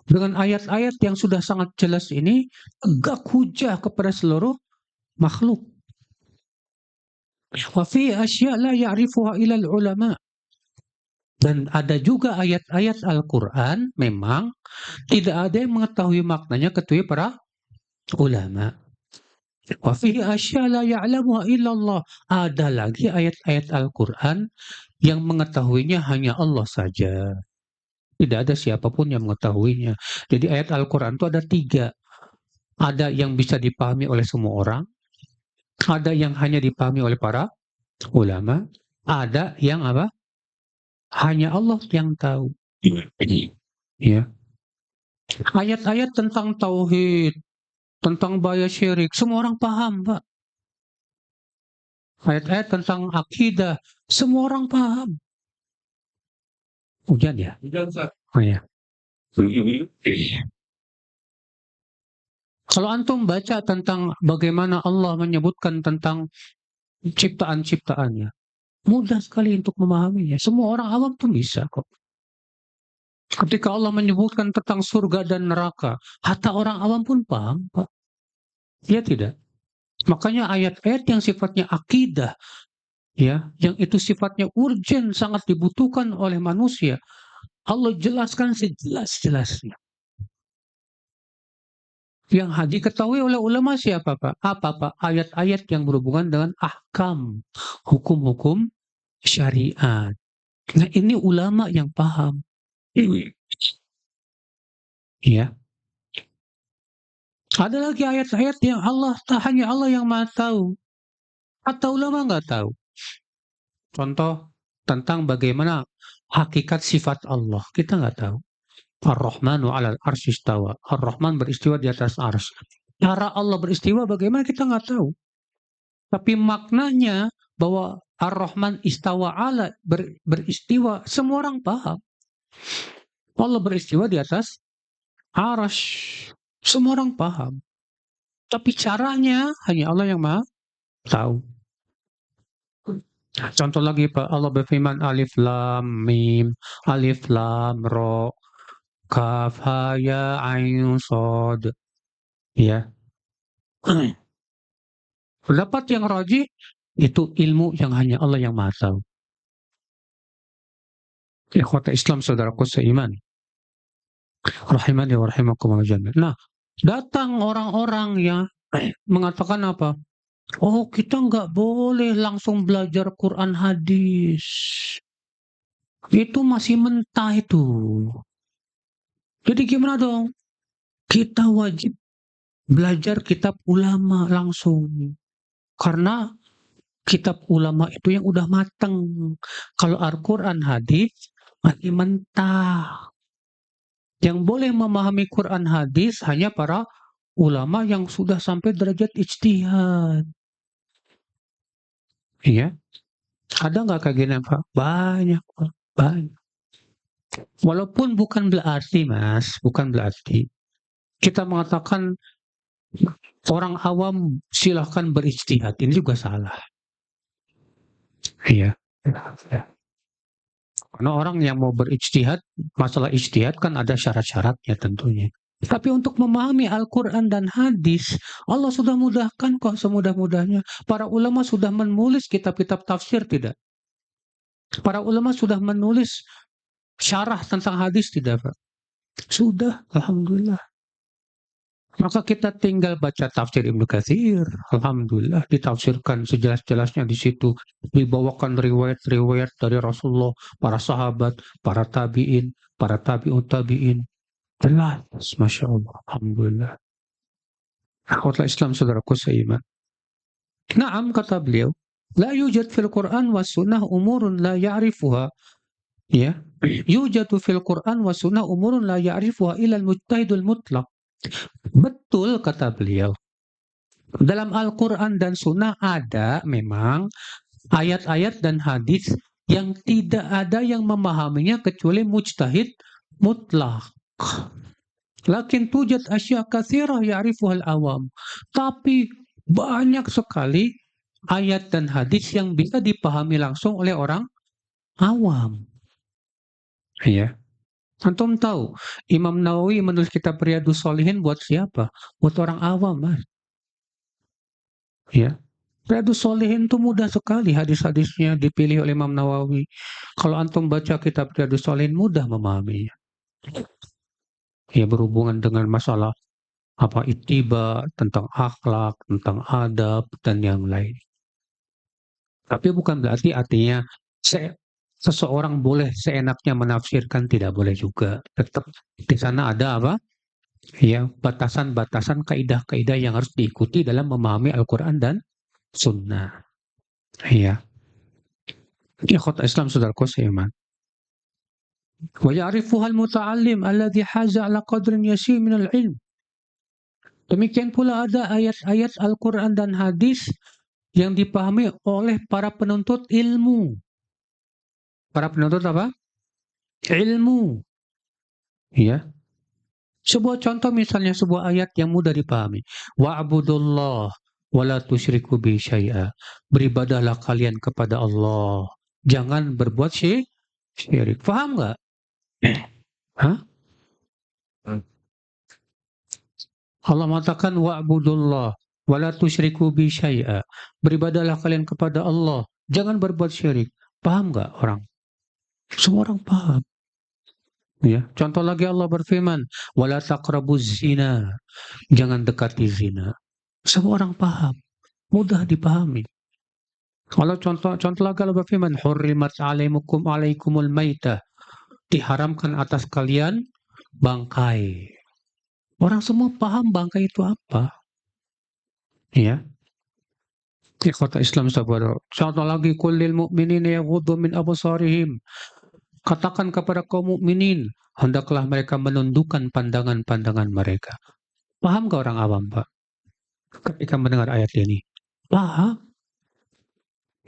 Dengan ayat-ayat yang sudah sangat jelas ini tegak hujah kepada seluruh makhluk. Wa fi asya' la ya'rifuha illa al-ulama. Dan ada juga ayat-ayat Al-Qur'an memang tidak ada yang mengetahui maknanya kecuali para ulama. Wa fihi asya la ya'lamuha illallah. Ada lagi ayat-ayat Al-Quran yang mengetahuinya hanya Allah saja. Tidak ada siapapun yang mengetahuinya. Jadi ayat Al-Quran itu ada 3. Ada yang bisa dipahami oleh semua orang, ada yang hanya dipahami oleh para ulama, ada yang apa? Hanya Allah yang tahu. Ya. Ayat-ayat tentang tauhid, tentang bahaya syirik, semua orang paham, Pak. Ayat-ayat tentang akidah, semua orang paham. Hujan ya? Hujan, Ustaz. Oh ya. Kalau antum baca tentang bagaimana Allah menyebutkan tentang ciptaan-ciptaannya, mudah sekali untuk memahaminya. Semua orang awam pun bisa kok. Ketika Allah menyebutkan tentang surga dan neraka, hatta orang awam pun paham, Pak. Ya tidak? Makanya ayat-ayat yang sifatnya akidah, ya, yang itu sifatnya urgen, sangat dibutuhkan oleh manusia, Allah jelaskan sejelas-jelasnya. Yang diketahui oleh ulama siapa, Pak? Apa, Pak? Ayat-ayat yang berhubungan dengan ahkam, hukum-hukum syariat. Nah, ini ulama yang paham. Ya. Ada lagi ayat-ayat yang hanya Allah yang Maha tahu. Atau ulama nggak tahu. Contoh tentang bagaimana hakikat sifat Allah. Kita nggak tahu. Ar-Rahmanu 'alal arsy istawa. Ar-Rahman beristiwa di atas arsy. Cara Allah beristiwa bagaimana kita nggak tahu. Tapi maknanya bahwa Ar-Rahman istawa ala beristiwa, semua orang paham. Allah beristiwa di atas arsy. Semua orang paham. Tapi caranya hanya Allah yang Maha tahu. Contoh lagi Pak, Allah berfirman alif lam mim, alif lam ro, kaf ha ya ain shad. Ya. Pendapat yang rajih itu ilmu yang hanya Allah yang Maha tahu. Ikhwata Islam saudaraku seiman. Rahimani wa rahimakumullah jami'an. Nah, datang orang-orang yang mengatakan apa? Oh, kita nggak boleh langsung belajar Quran hadis. Itu masih mentah itu. Jadi gimana dong? Kita wajib belajar kitab ulama langsung. Karena kitab ulama itu yang udah mateng. Kalau Al-Quran hadis masih mentah. Yang boleh memahami Quran hadis hanya para ulama yang sudah sampai derajat ijtihad. Iya. Ada nggak kayak gini, Pak? Banyak, Pak. Banyak. Walaupun bukan berarti, Mas, bukan berarti kita mengatakan orang awam silahkan berijtihad. Ini juga salah. Iya. Karena orang yang mau berijtihad, masalah ijtihad kan ada syarat-syaratnya tentunya. Tapi untuk memahami Al-Quran dan hadis, Allah sudah mudahkan kok semudah-mudahnya. Para ulama sudah menulis kitab-kitab tafsir tidak? Para ulama sudah menulis syarah tentang hadis tidak, Pak? Sudah, Alhamdulillah. Maka kita tinggal baca tafsir Ibnu Katsir. Alhamdulillah ditafsirkan sejelas-jelasnya di situ. Dibawakan riwayat-riwayat dari Rasulullah, para sahabat, para tabi'in, para tabi'ut tabi'in. Jelas, Masya Allah. Alhamdulillah. Akhwatlah Islam saudaraku seiman. Naam kata beliau, la yujad fil Quran was sunnah umurun la ya'rifuha. Ya, yujadu fil Quran was sunnah umurun la ya'rifuha illa al-mujtahidul mutlaq. Betul kata beliau. Dalam Al-Quran dan Sunnah ada memang ayat-ayat dan hadis yang tidak ada yang memahaminya kecuali mujtahid mutlak. Lakin tujad asya katsirah ya'rifuhal awam. Tapi banyak sekali ayat dan hadis yang bisa dipahami langsung oleh orang awam. Ya. Antum tahu, Imam Nawawi menulis kitab Riyadhus Shalihin buat siapa? Buat orang awam, Mas. Ya. Riyadhus Shalihin itu mudah sekali hadis-hadisnya dipilih oleh Imam Nawawi. Kalau antum baca kitab Riyadhus Shalihin mudah memahaminya. Ya berhubungan dengan masalah apa ittiba, tentang akhlak, tentang adab, dan yang lain. Tapi bukan berarti artinya seseorang boleh seenaknya menafsirkan, tidak boleh juga. Tetap di sana ada apa? Ya, batasan-batasan kaidah-kaidah yang harus diikuti dalam memahami Al-Quran dan Sunnah. Ya, ikhwat Islam saudaraku seiman. Wa ya'rifuha al-muta'allim alladhi haza ala qadrin yasir min al-ilm. Demikian pula ada ayat-ayat Al-Quran dan hadis yang dipahami oleh para penuntut ilmu. Para penuntut apa? Ilmu. Ya. Sebuah contoh misalnya sebuah ayat yang mudah dipahami. Wa'budullah wa la tusyriku bi syai'a. Beribadahlah kalian kepada Allah. Jangan berbuat syirik. Faham nggak? Hah? Allah mengatakan wa'budullah wa la tusyriku bi syai'a. Beribadahlah kalian kepada Allah. Jangan berbuat syirik. Paham nggak orang? Semua orang paham. Ya, contoh lagi Allah berfirman, wala taqrabuz zina. Jangan dekati zina. Semua orang paham, mudah dipahami. Kalau contoh lagi Allah berfirman, hurrimat alaikumul maitah. Diharamkan atas kalian bangkai. Orang semua paham bangkai itu apa. Ya. Ikhwata Islam saudara. Contoh lagi kullil mu'minina yaghuddu min absarihim. Katakan kepada kaum mukminin, hendaklah mereka menundukkan pandangan-pandangan mereka. Paham gak orang awam, Pak? Ketika mendengar ayat ini? Paham?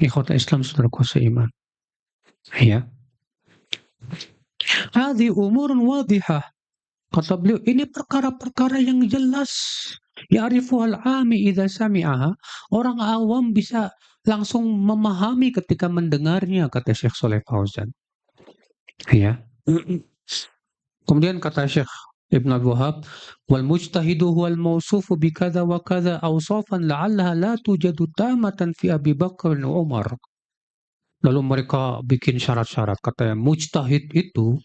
Ikhwata Islam saudaraku seiman. Ya. Hadhi umurun wadihah. Kata beliau, ini perkara-perkara yang jelas. Ya'rifuhal ami idza sami'aha. Orang awam bisa langsung memahami ketika mendengarnya, kata Syekh Saleh Fauzan. Ya. Kemudian kata Syekh Ibn Al-Wahhab, wal mujtahidu huwal mausufu bi kadza wa kadza awsafan la'allaha la tujadu tamatan fi Abi Bakar dan Umar. Lalu mereka bikin syarat-syarat, katanya mujtahid itu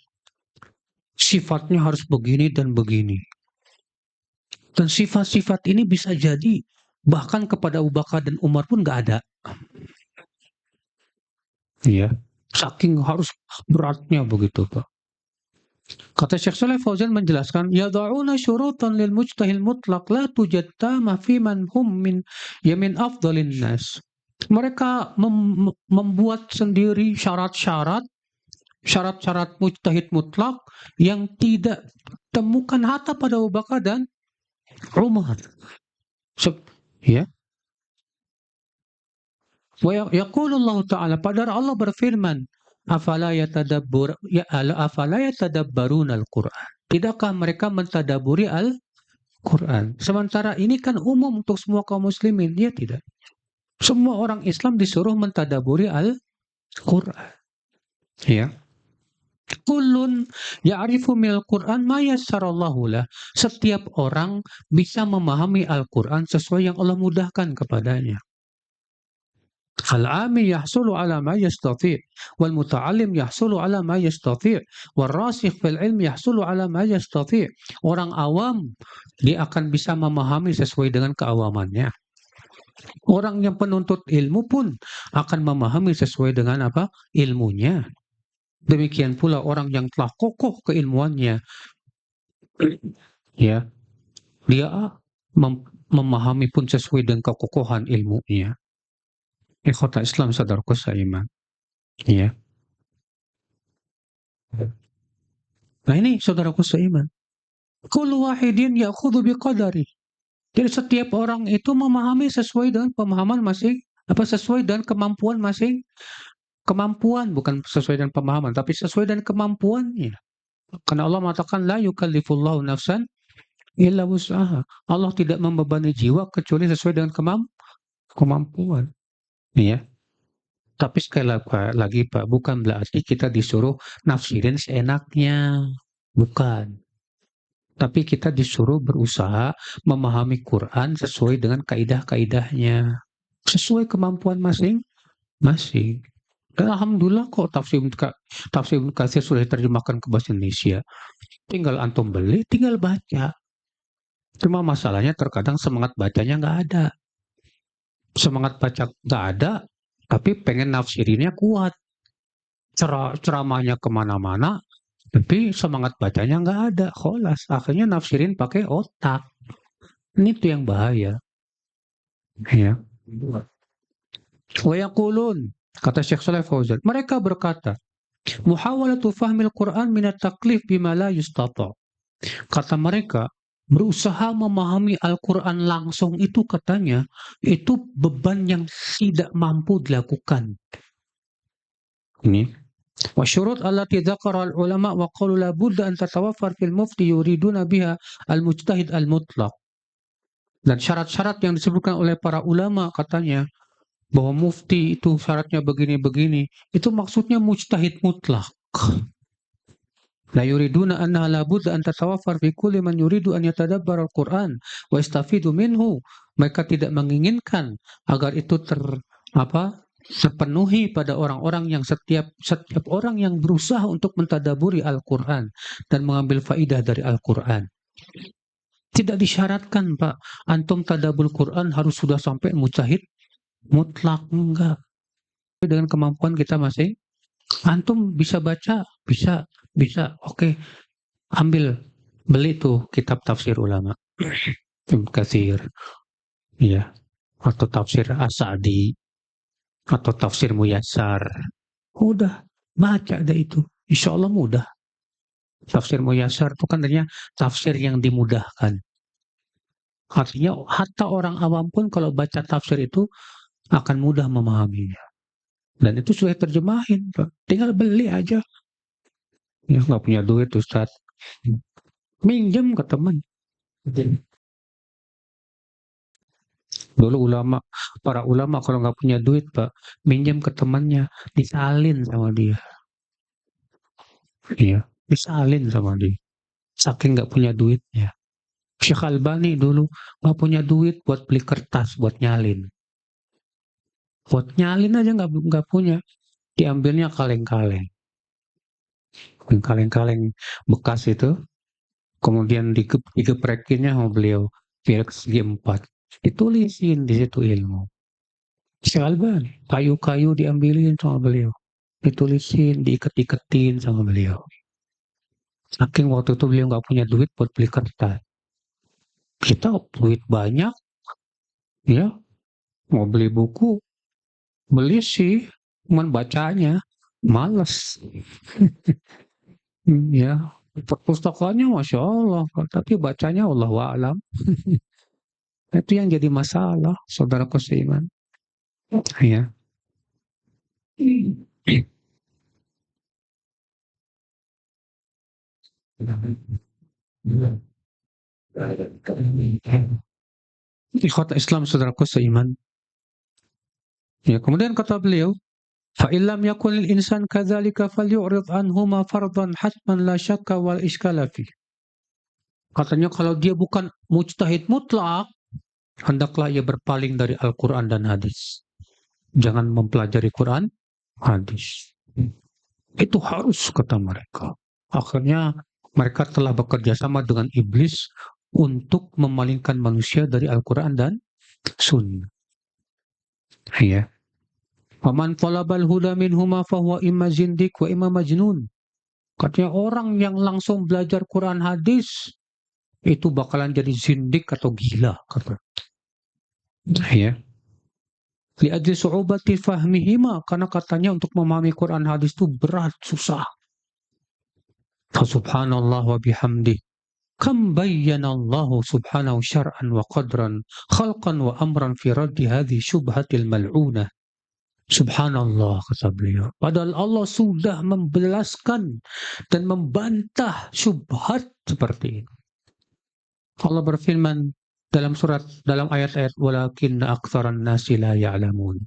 sifatnya harus begini dan begini. Dan sifat-sifat ini bisa jadi bahkan kepada Abu Bakar dan Umar pun nggak ada. Iya, saking harus beratnya begitu, Pak. Kata Syekh Saleh Fauzan menjelaskan, yad'una syurutan lil mujtahil mutlaq la tujad tama fi man hum min yamin afdalin nas. Mereka membuat sendiri syarat-syarat mujtahid mutlak yang tidak temukan hatta pada Abu Bakar dan Umar. Ya. Wa yaqulullahu ta'ala, padahal Allah berfirman, afala yatadabbaruna al-Qur'an. Tidakkah mereka mentadaburi Al-Qur'an? Sementara ini kan umum untuk semua kaum muslimin, ya tidak. Semua orang Islam disuruh mentadaburi Al-Qur'an. Ya. Kullun ya'rifu minal Qur'an ma yassarallahu lah. Setiap orang bisa memahami Al-Qur'an sesuai yang Allah mudahkan kepadanya. Al-ami yahsulu ala ma yastati' wal muta'allim yahsulu ala ma yastati' wal rasikh fil ilm yahsulu ala ma yastati'. Orang awam dia akan bisa memahami sesuai dengan keawamannya. Orang yang penuntut ilmu pun akan memahami sesuai dengan apa? Ilmunya. Demikian pula orang yang telah kokoh keilmuannya, ya, dia memahami pun sesuai dengan kekokohan ilmunya. Ikhwata Islam saudaraku seiman. Ya. Nah ini saudaraku seiman. Kullu wahidin ya'khudhu biqadari. Jadi setiap orang itu memahami sesuai dengan pemahaman masing, sesuai dengan kemampuan masing, kemampuan bukan sesuai dengan pemahaman, tapi sesuai dengan kemampuannya. Karena Allah mengatakan la yukallifullahu nafsan illa wus'aha. Allah tidak membebani jiwa kecuali sesuai dengan kemampuan. Ya. Tapi sekali lagi Pak, bukan berarti kita disuruh nafsirin seenaknya. Bukan. Tapi kita disuruh berusaha memahami Quran sesuai dengan kaidah-kaidahnya. Sesuai kemampuan masing-masing. Dan alhamdulillah kok tafsir Ibnu Katsir sudah diterjemahkan ke bahasa Indonesia. Tinggal antum beli, tinggal baca. Cuma masalahnya terkadang semangat bacanya nggak ada. Semangat baca nggak ada, tapi pengen nafsirinnya kuat. Ceramahnya kemana-mana, tapi semangat bacanya nggak ada. Kholas, akhirnya nafsirin pakai otak. Ini tuh yang bahaya. Ya. Wa yaqulun, kata Syekh Saleh Fauzan, mereka berkata, muhawalatu fahmil Quran minat taklif bima la yustata. Kata mereka, berusaha memahami Al-Quran langsung itu katanya, itu beban yang tidak mampu dilakukan. Ini. Wa syurut allati dzakara al-ulama wa qalu la budda an tatawaffar fil mufti yuriduna biha al-mujtahid al-mutlaq. Dan syarat-syarat yang disebutkan oleh para ulama katanya, bahwa mufti itu syaratnya begini-begini, itu maksudnya mujtahid mutlak. La yuriduna annaha la budda an tatawaffar fi kulli man yuridu an yatadabbara al-Qur'an wa yastafidu minhu. Mereka tidak menginginkan agar itu terpenuhi pada orang-orang yang setiap orang yang berusaha untuk mentadaburi Al-Qur'an dan mengambil faidah dari Al-Qur'an. Tidak disyaratkan, Pak, antum tadabbur Quran harus sudah sampai mujtahid mutlak, enggak. Dengan kemampuan kita masing, antum bisa baca, bisa, oke, ambil, beli tuh kitab tafsir ulama, Ibnu Katsir, ya, atau tafsir As-Sa'di, atau tafsir Muyassar, udah, baca deh itu, insya Allah mudah. Tafsir Muyassar itu kan artinya tafsir yang dimudahkan. Artinya, hatta orang awam pun kalau baca tafsir itu akan mudah memahaminya. Dan itu sudah terjemahin, Pak. Tinggal beli aja. Ya, nggak punya duit, Ustaz. Minjem ke teman. Dulu para ulama kalau nggak punya duit, Pak, minjem ke temannya, disalin sama dia. Iya, disalin sama dia. Saking nggak punya duitnya. Syekh Albani dulu nggak punya duit buat beli kertas, buat nyalin. Buat nyalin aja nggak punya. Diambilnya kaleng-kaleng. Kaleng-kaleng bekas itu, kemudian digeprekinnya sama beliau, biar segi 4. Ditulisin di situ ilmu. Syekh Albani, kayu-kayu diambilin sama beliau. Ditulisin, diiket-iketin sama beliau. Saking waktu itu beliau nggak punya duit buat beli kertas. Kita duit banyak, ya, mau beli buku, beli sih, cuman bacanya males. Ya, perpustakaannya Masya Allah, tapi bacanya Allahu a'lam. Itu yang jadi masalah, saudara seiman. Ya. Ikhwat Islam, saudaraku seiman. Ya, kemudian kata beliau, fa illam yakun lil insan kadzalika falyu'rid anhuma fardan hatman la syakka wal iskala fi. Katanya kalau dia bukan mujtahid mutlak, hendaklah ia berpaling dari Al-Quran dan hadis. Jangan mempelajari Quran, hadis. Itu harus, kata mereka. Akhirnya mereka telah bekerja sama dengan iblis untuk memalingkan manusia dari Al-Quran dan Sunnah. Ya. Faman talabal huda minhuma fahuwa imma zindik wa imma majnun. Katanya orang yang langsung belajar Quran hadis itu bakalan jadi zindik atau gila, kata. Ya. Li'ajli su'ubati fahmihima, karena katanya untuk memahami Quran hadis itu berat, susah. Fa subhanallah wa bihamdi. Kam bayyana Allah subhanahu syar'an wa qadran khalqan wa amran fi raddi hadhi syubhatil mal'unah. Subhanallah, kata beliau. Padahal Allah sudah membelaskan dan membantah syubhat seperti ini. Allah berfirman dalam ayat-ayat walakinna aktsaran nasi la ya'lamun.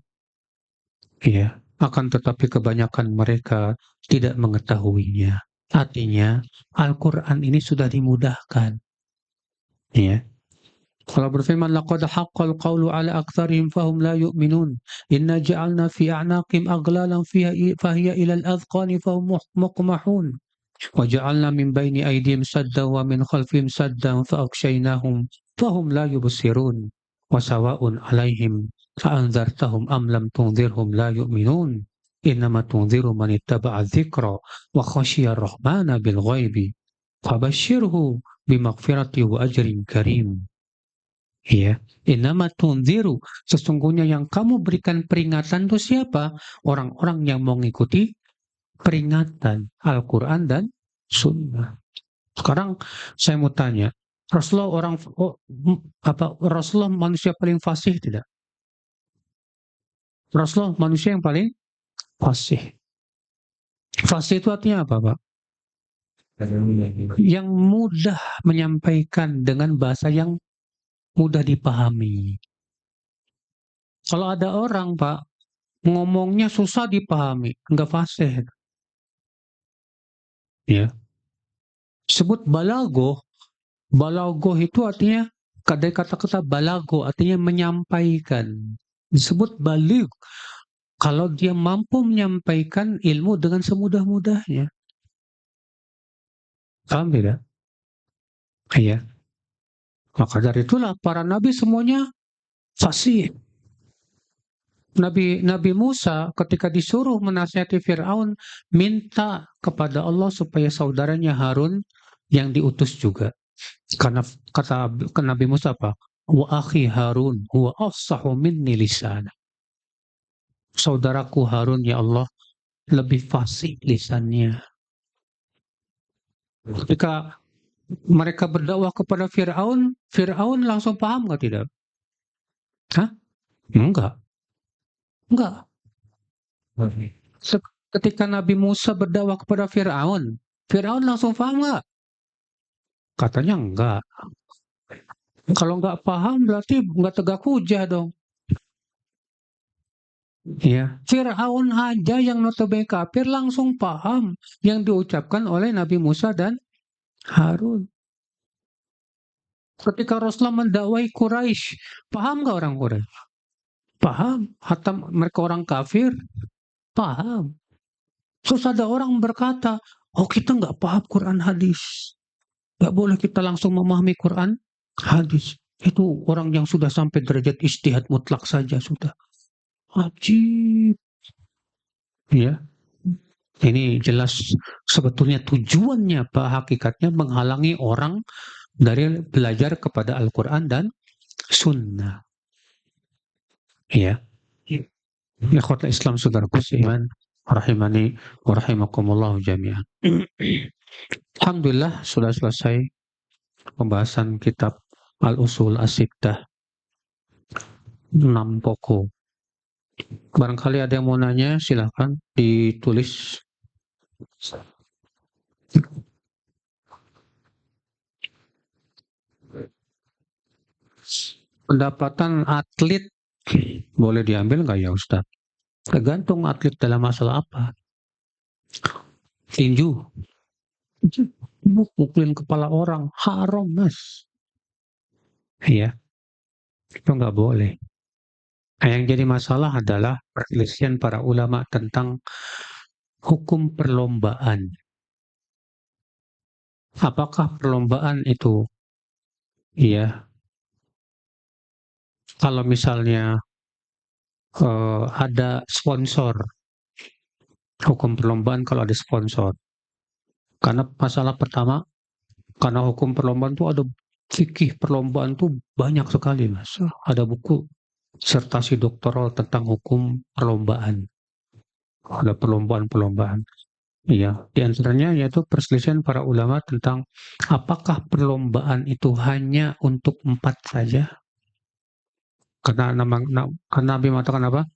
Ya, akan tetapi kebanyakan mereka tidak mengetahuinya. Artinya Al-Qur'an ini sudah dimudahkan. Ya. Allah berfirman, laqad haqqal qawlu ala aktsarihim fahum la yu'minun. Inna ja'alna fi a'naqim aghlalan fahiya ila al-adhqani fahum muqmahun. وَجَعَلْنَا مِنْ بَيْنِ أَيْدِيهِمْ سَدًّا وَمِنْ خَلْفِهِمْ سَدًّا فَأَغْشَيْنَاهُمْ فَهُمْ لَا يُبْصِرُونَ وَسَوَاءٌ عَلَيْهِمْ أَأَنذَرْتَهُمْ أَمْ لَمْ تُنذِرْهُمْ لَا يُؤْمِنُونَ إِنَّمَا تُنذِرُ مَنِ اتَّبَعَ الذِّكْرَ وَخَشِيَ الرَّحْمَنَ بِالْغَيْبِ فَبَشِّرْهُ بِمَغْفِرَةٍ وَأَجْرٍ كَرِيمٍ. Ya, innama tunziru, sesungguhnya yang kamu berikan peringatan itu siapa? Orang-orang yang mau mengikuti peringatan Al-Quran dan Sunnah. Sekarang saya mau tanya, Rasulullah Rasulullah manusia paling fasih tidak? Rasulullah manusia yang paling fasih. Fasih itu artinya apa, Pak? Yang mudah menyampaikan dengan bahasa yang mudah dipahami. Kalau ada orang, Pak, ngomongnya susah dipahami, nggak fasih. Ya, sebut balago. Balago itu artinya dari kata-kata balago artinya menyampaikan. Disebut balig kalau dia mampu menyampaikan ilmu dengan semudah-mudahnya. Paham tidak? Iya. Maka dari itulah para nabi semuanya fasih. Nabi Musa ketika disuruh menasihati Fir'aun minta kepada Allah supaya saudaranya Harun yang diutus juga. Karena kata Nabi Musa apa? Wa akhi Harun huwa afsahu minni lisana. Saudaraku Harun ya Allah lebih fasih lisannya. Ketika mereka berdakwah kepada Fir'aun, Fir'aun langsung paham nggak tidak? Hah? Enggak. Enggak. Ketika Nabi Musa berdakwah kepada Fir'aun, Fir'aun langsung paham nggak? Katanya enggak. Kalau nggak paham berarti nggak tegak hujah dong. Ya, Fir'aun aja yang notabene kafir langsung paham yang diucapkan oleh Nabi Musa dan Harun. Ketika Rasulullah mendakwai Quraisy, paham nggak orang Quraisy? Paham. Hatta mereka orang kafir, paham. Terus ada orang berkata, oh kita nggak paham Quran hadis. Nggak boleh kita langsung memahami Quran hadis. Itu orang yang sudah sampai derajat ijtihad mutlak saja sudah. Ajib. Ya, ini jelas sebetulnya tujuannya Pak hakikatnya menghalangi orang dari belajar kepada Al-Quran dan Sunnah. Ya, ikhwatul Islam saudaraku seiman, rahimani wa rahimakumullah jami'an. Alhamdulillah sudah selesai pembahasan kitab Al-Usul As-Sittah 6 pokok. Barangkali ada yang mau nanya, silahkan ditulis. Pendapatan atlet boleh diambil nggak ya Ustaz? Tergantung atlet dalam masalah apa. Tinju, mukulin kepala orang, haram mas. Iya, itu nggak boleh. Nah, yang jadi masalah adalah perselisihan para ulama tentang hukum perlombaan. Apakah perlombaan itu, iya, kalau misalnya ada sponsor, hukum perlombaan kalau ada sponsor. Karena masalah pertama, karena hukum perlombaan itu ada fikih perlombaan itu banyak sekali mas. Ada buku disertasi doktoral tentang hukum perlombaan. Ada perlombaan-perlombaan. Iya, di antaranya yaitu perselisihan para ulama tentang apakah perlombaan itu hanya untuk 4 saja? Karena Nabi mengatakan apa?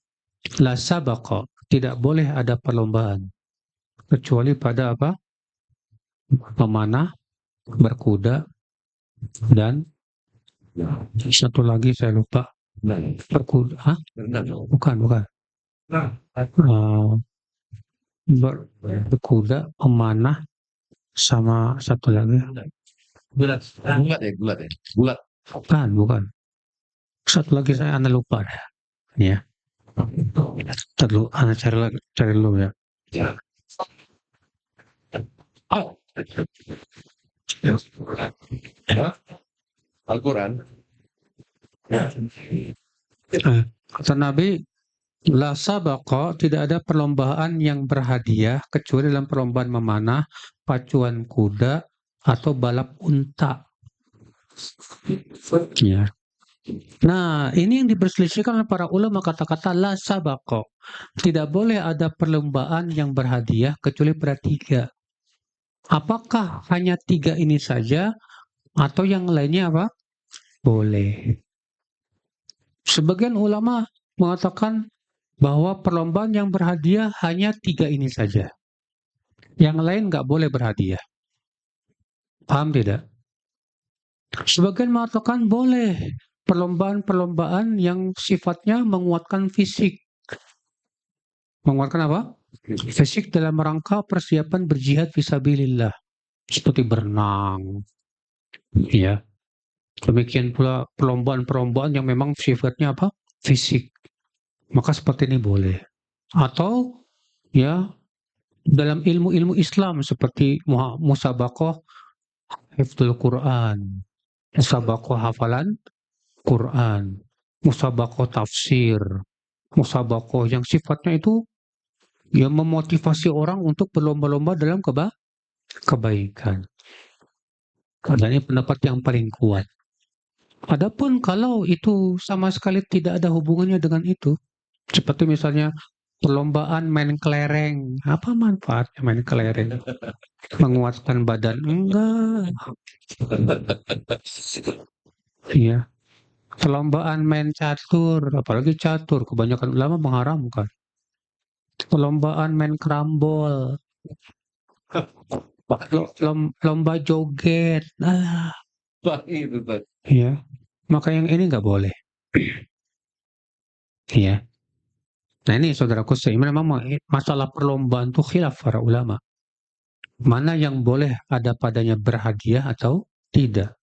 La sabaqa, tidak boleh ada perlombaan kecuali pada apa? Memanah, berkuda, dan satu lagi saya lupa. Berkuda, hah? Bukan. Berkuda, pemanah, sama satu lagi. Gulat ya. Bukan. Satu lagi saya lupa deh. Ya. Terlalu cari dulu ya. Al-Quran. Kata Nabi, la sabaqa, tidak ada perlombaan yang berhadiah kecuali dalam perlombaan memanah, pacuan kuda, atau balap unta. Ya. Nah, ini yang diperselisihkan oleh para ulama, kata-kata la sabaqa. Tidak boleh ada perlombaan yang berhadiah kecuali pada 3. Apakah hanya 3 ini saja atau yang lainnya apa? Boleh. Sebagian ulama mengatakan bahwa perlombaan yang berhadiah hanya 3 ini saja. Yang lain nggak boleh berhadiah. Paham tidak? Sebagian mengatakan boleh perlombaan-perlombaan yang sifatnya menguatkan fisik. Menguatkan apa? Fisik dalam rangka persiapan berjihad fisabilillah. Seperti berenang. Ya. Demikian pula perlombaan-perlombaan yang memang sifatnya apa? Fisik. Maka seperti ini boleh. Atau ya dalam ilmu-ilmu Islam seperti musabaqah hifdzul Quran, musabaqah hafalan Quran, musabaqah tafsir, musabaqah yang sifatnya itu yang memotivasi orang untuk berlomba-lomba dalam kebaikan. Karena ini pendapat yang paling kuat. Adapun kalau itu sama sekali tidak ada hubungannya dengan itu, seperti misalnya perlombaan main kelereng, apa manfaatnya main kelereng? Menguatkan badan? Enggak. Iya. Perlombaan main catur, apalagi catur, kebanyakan ulama mengharamkan. Perlombaan main kerambol, lomba joget, iya. Maka yang ini nggak boleh. Iya. Nah ini saudaraku memang masalah perlombaan itu khilaf para ulama. Mana yang boleh ada padanya berhadiah atau tidak.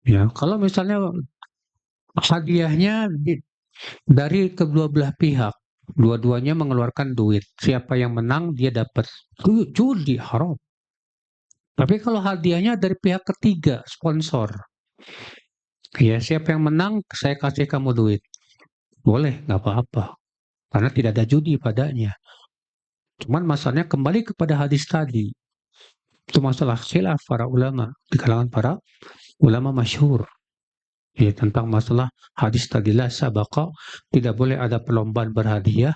Ya, kalau misalnya hadiahnya dari kedua belah pihak, dua-duanya mengeluarkan duit. Siapa yang menang dia dapat. Judi haram. Tapi kalau hadiahnya dari pihak ketiga, sponsor. Ya, siapa yang menang saya kasih kamu duit. Boleh, nggak apa-apa. Karena tidak ada judi padanya. Cuman masalahnya kembali kepada hadis tadi. Itu masalah khilaf para ulama. Di kalangan para ulama masyhur. Ya, tentang masalah hadis tadilah sabaqa, tidak boleh ada perlombaan berhadiah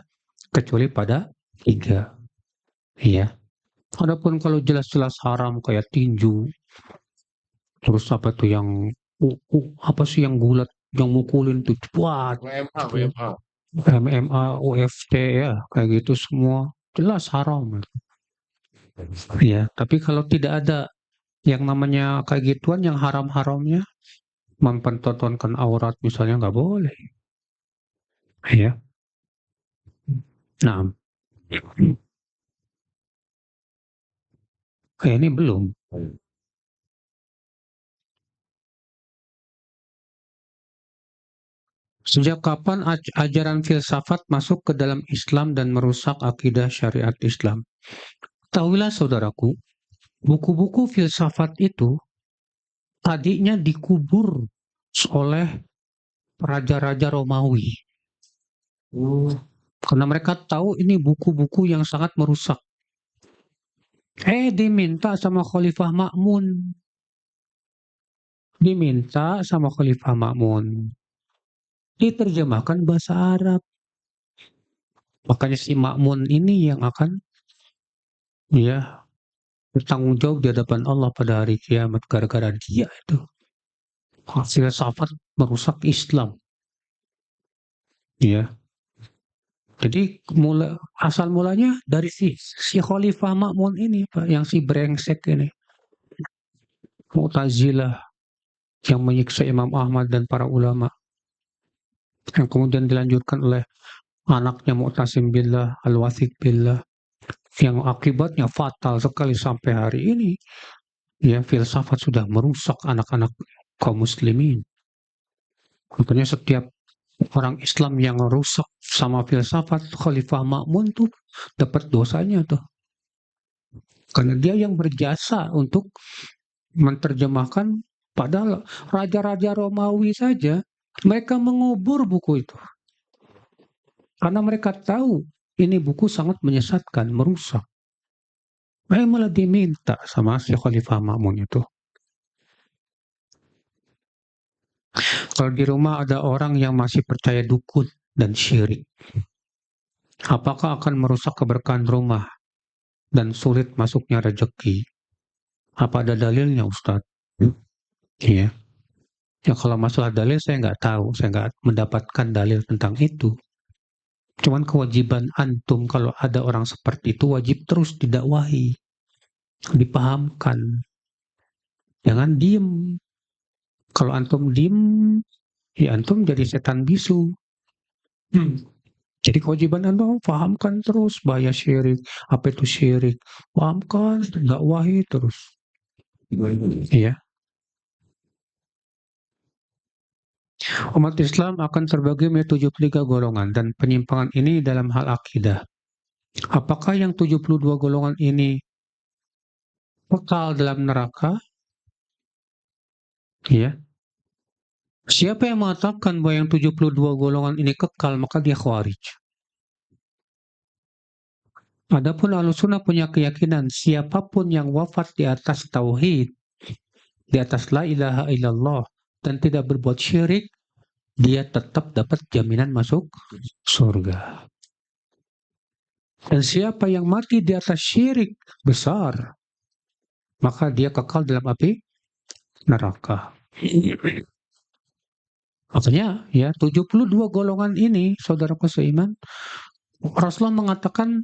kecuali pada 3. Iya. Adapun kalau jelas-jelas haram kayak tinju, terus apa tuh yang apa sih yang gulat, yang mukulin tuh buat MMA, UFC ya, kayak gitu semua jelas haram. Ya, tapi kalau tidak ada yang namanya kayak gituan yang haram-haramnya, mempertontonkan aurat misalnya nggak boleh. Ya. Nah, kayak ini belum. Sejak kapan ajaran filsafat masuk ke dalam Islam dan merusak akidah syariat Islam? Tahuilah saudaraku, buku-buku filsafat itu tadinya dikubur oleh raja-raja Romawi. Karena mereka tahu ini buku-buku yang sangat merusak. Diminta sama Khalifah Ma'mun. Diminta sama Khalifah Ma'mun. Diterjemahkan bahasa Arab. Makanya si Ma'mun ini yang akan ya bertanggung jawab di hadapan Allah pada hari kiamat gara-gara dia itu. Filsafat merusak Islam. Ya. Jadi asal mulanya dari si Khalifah Ma'mun ini, Pak, yang si brengsek ini. Mu'tazilah yang menyiksa Imam Ahmad dan para ulama. Yang kemudian dilanjutkan oleh anaknya Mu'tasim Billah, Al-Wathiq Billah. Yang akibatnya fatal sekali sampai hari ini. Ya, filsafat sudah merusak anak-anak kaum muslimin. Makanya setiap orang Islam yang rusak sama filsafat Khalifah Ma'mun tuh dapat dosanya tuh. Karena dia yang berjasa untuk menerjemahkan, padahal raja-raja Romawi saja, mereka mengubur buku itu. Karena mereka tahu ini buku sangat menyesatkan, merusak. Mereka malah diminta sama si Khalifah Ma'mun itu. Kalau di rumah ada orang yang masih percaya dukun dan syirik, apakah akan merusak keberkahan rumah dan sulit masuknya rezeki? Apa ada dalilnya, Ustadz? Iya. Ya kalau masalah dalil saya nggak tahu, saya nggak mendapatkan dalil tentang itu. Cuman kewajiban antum kalau ada orang seperti itu wajib terus didakwahi, dipahamkan. Jangan diem. Kalau antum diem, ya antum jadi setan bisu. Jadi kewajiban antum pahamkan terus bahaya syirik, apa itu syirik, pahamkan, dakwahi terus. Iya. Umat Islam akan terbagi menjadi 73 golongan dan penyimpangan ini dalam hal akidah. Apakah yang 72 golongan ini kekal dalam neraka? Ya. Siapa yang mengatakan bahwa yang 72 golongan ini kekal, maka dia khawarij. Adapun Ahlussunnah punya keyakinan siapapun yang wafat di atas tauhid, di atas la ilaha illallah dan tidak berbuat syirik, dia tetap dapat jaminan masuk surga. Dan siapa yang mati di atas syirik besar, maka dia kekal dalam api neraka. Makanya ya 72 golongan ini, saudaraku seiman, Rasulullah mengatakan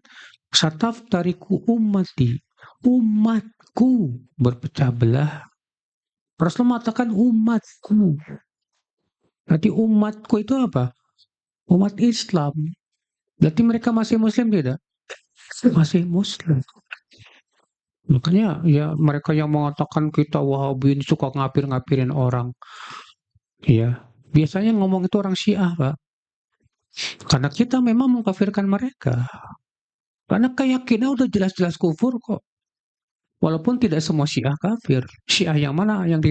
sataf tariku ummati, umatku berpecah belah. Rasulullah mengatakan umatku. Berarti umatku itu apa? Umat Islam. Berarti mereka masih muslim tidak? Masih muslim. Makanya ya mereka yang mengatakan kita Wahabi ini suka ngapir-ngapirin orang. Ya, biasanya ngomong itu orang Syiah, Pak. Karena kita memang mengkafirkan mereka. Karena keyakinan udah jelas-jelas kufur kok. Walaupun tidak semua Syiah kafir. Syiah yang mana yang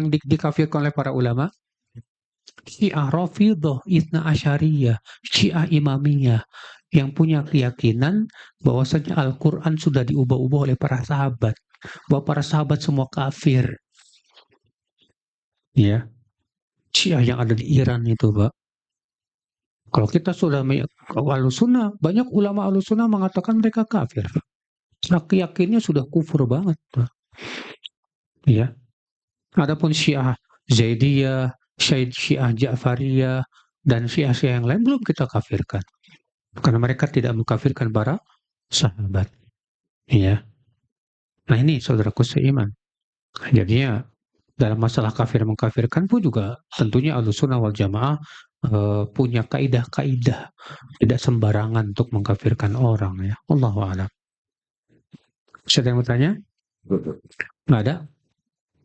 dikafirkan oleh para ulama? Syiah Rafidhah, Itsna Asyariyah, Syiah Imamiyah yang punya keyakinan bahwasanya Al-Quran sudah diubah-ubah oleh para sahabat. Bahwa para sahabat semua kafir. Ya, Syiah yang ada di Iran itu, Pak. Kalau kita sudah Ahlussunnah, banyak ulama Ahlussunnah mengatakan mereka kafir. Nah, keyakinannya sudah kufur banget, Pak. Ya. Adapun Syiah Zaidiyah, Syiah Ja'fariyah, dan Syiah-Syiah yang lain belum kita kafirkan. Karena mereka tidak mengkafirkan para sahabat. Ya. Nah ini saudaraku seiman. Jadinya dalam masalah kafir mengkafirkan pun juga tentunya Ahlussunnah wal Jamaah punya kaidah-kaidah, tidak sembarangan untuk mengkafirkan orang ya. Allahu a'lam. Ada yang bertanya? Nggak ada?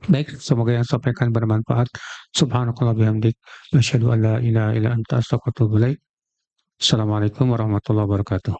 Baik, semoga yang sampaikan bermanfaat. Subhanakallah bihamdik, asyhadu an la ilaha illa anta astaghfiruka wa atubu ilaik. Assalamualaikum warahmatullahi wabarakatuh.